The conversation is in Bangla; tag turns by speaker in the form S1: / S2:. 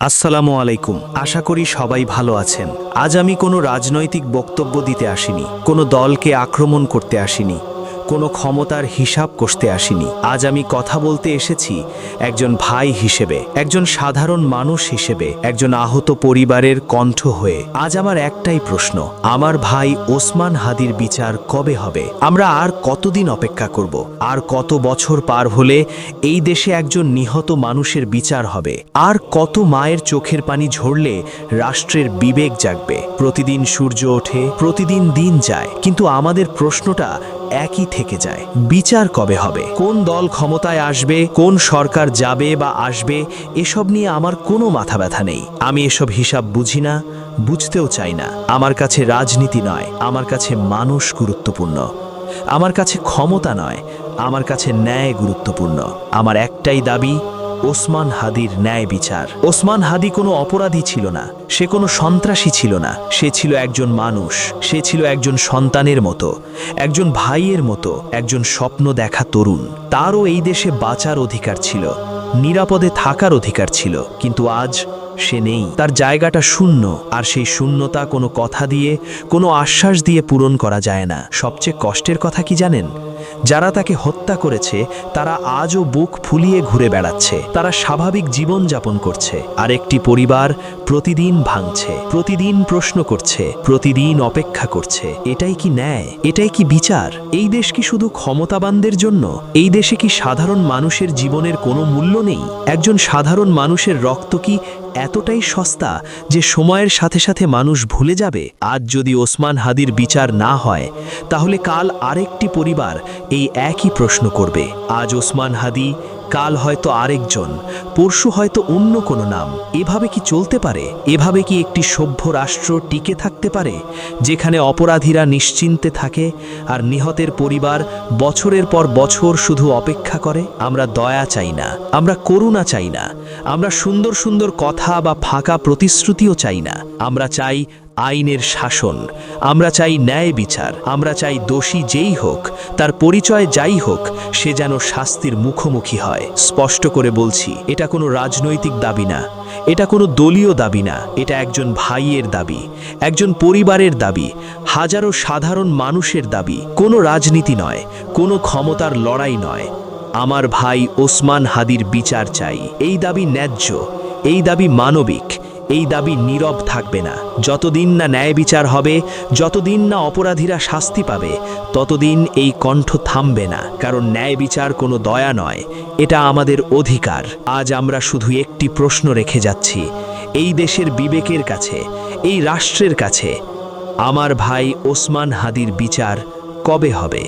S1: আসসালামু আলাইকুম। আশা করি সবাই ভালো আছেন। আজ আমি কোনো রাজনৈতিক বক্তব্য দিতে আসিনি, কোনো দলকে আক্রমণ করতে আসিনি, কোনো ক্ষমতার হিসাব কষতে আসিনি। আজ আমি কথা বলতে এসেছি একজন ভাই হিসেবে, একজন সাধারণ মানুষ হিসেবে, একজন আহত পরিবারের কণ্ঠ হয়ে। আজ আমার একটাই প্রশ্ন, আমার ভাই ওসমান হাদির বিচার কবে হবে? আমরা আর কতদিন অপেক্ষা করব? আর কত বছর পার হলে এই দেশে একজন নিহত মানুষের বিচার হবে? আর কত মায়ের চোখের পানি ঝরলে রাষ্ট্রের বিবেক জাগবে? প্রতিদিন সূর্য ওঠে, প্রতিদিন দিন যায়, কিন্তু আমাদের প্রশ্নটা একই থেকে যায়, বিচার কবে হবে? কোন দল ক্ষমতায় আসবে, কোন সরকার যাবে বা আসবে, এসব নিয়ে আমার কোনো মাথা ব্যথা নেই। আমি এসব হিসাব বুঝি না, বুঝতেও চাই না। আমার কাছে রাজনীতি নয়, আমার কাছে মানুষ গুরুত্বপূর্ণ। আমার কাছে ক্ষমতা নয়, আমার কাছে ন্যায় গুরুত্বপূর্ণ। আমার একটাই দাবি, ওসমান হাদির ন্যায় বিচার। ওসমান হাদি কোনো অপরাধী ছিল না, সে কোনো সন্ত্রাসী ছিল না। সে ছিল একজন মানুষ, সে ছিল একজন সন্তানের মতো, একজন ভাইয়ের মতো, একজন স্বপ্ন দেখা তরুণ। তারও এই দেশে বাঁচার অধিকার ছিল, নিরাপদে থাকার অধিকার ছিল, কিন্তু আজ সে নেই। তার জায়গাটা শূন্য, আর সেই শূন্যতা কোনো কথা দিয়ে, কোনো আশ্বাস দিয়ে পূরণ করা যায় না। সবচেয়ে কষ্টের কথা কি জানেন? যারা তাকে হত্যা করেছে তারা আজও বুক ফুলিয়ে ঘুরে বেড়াচ্ছে, তারা স্বাভাবিক জীবন যাপন করছে, আর একটি পরিবার প্রতিদিন ভাঙছে, প্রতিদিন প্রশ্ন করছে, প্রতিদিন অপেক্ষা করছে। এটাই কি ন্যায়? এটাই কি বিচার? এই দেশ কি শুধু ক্ষমতাবানদের জন্য? এই দেশে কি সাধারণ মানুষের জীবনের কোনো মূল্য নেই? একজন সাধারণ মানুষের রক্ত কি এতটাই সস্তা যে সময়ের সাথে সাথে মানুষ ভুলে যাবে? আজ যদি ওসমান হাদির বিচার না হয়, তাহলে কাল আরেকটি পরিবার এই একই প্রশ্ন করবে। আজ ওসমান হাদি, কাল হয়তো আরেকজন, পরশু হয়তো অন্য কোনো নাম। এভাবে কি চলতে পারে? এভাবে কি একটি সভ্য রাষ্ট্র টিকে থাকতে পারে, যেখানে অপরাধীরা নিশ্চিন্তে থাকে আর নিহতের পরিবার বছরের পর বছর শুধু অপেক্ষা করে? আমরা দয়া চাই না, আমরা করুণা চাই না, আমরা সুন্দর সুন্দর কথা বা ফাঁকা প্রতিশ্রুতিও চাই না। আমরা চাই আইনের শাসন, আমরা চাই ন্যায় বিচার, আমরা চাই দোষী যেই হোক, তার পরিচয় যাই হোক, সে যেন শাস্তির মুখোমুখি হয়। স্পষ্ট করে বলছি, এটা কোনো রাজনৈতিক দাবি না, এটা কোনো দলীয় দাবি না, এটা একজন ভাইয়ের দাবি, একজন পরিবারের দাবি, হাজারো সাধারণ মানুষের দাবি। কোনো রাজনীতি নয়, কোনো ক্ষমতার লড়াই নয়। আমার ভাই ওসমান হাদির বিচার চাই। এই দাবি ন্যায্য, এই দাবি মানবিক, এই দাবি নীরব থাকবে না। যতদিন না ন্যায় বিচার হবে, যতদিন না অপরাধীরা শাস্তি পাবে, ততদিন এই কণ্ঠ থামবে না। কারণ ন্যায় বিচার কোনো দয়া নয়, এটা আমাদের অধিকার। আজ আমরা শুধু একটি প্রশ্ন রেখে যাচ্ছি এই দেশের বিবেকের কাছে, এই রাষ্ট্রের কাছে, আমার ভাই ওসমান হাদির বিচার কবে হবে?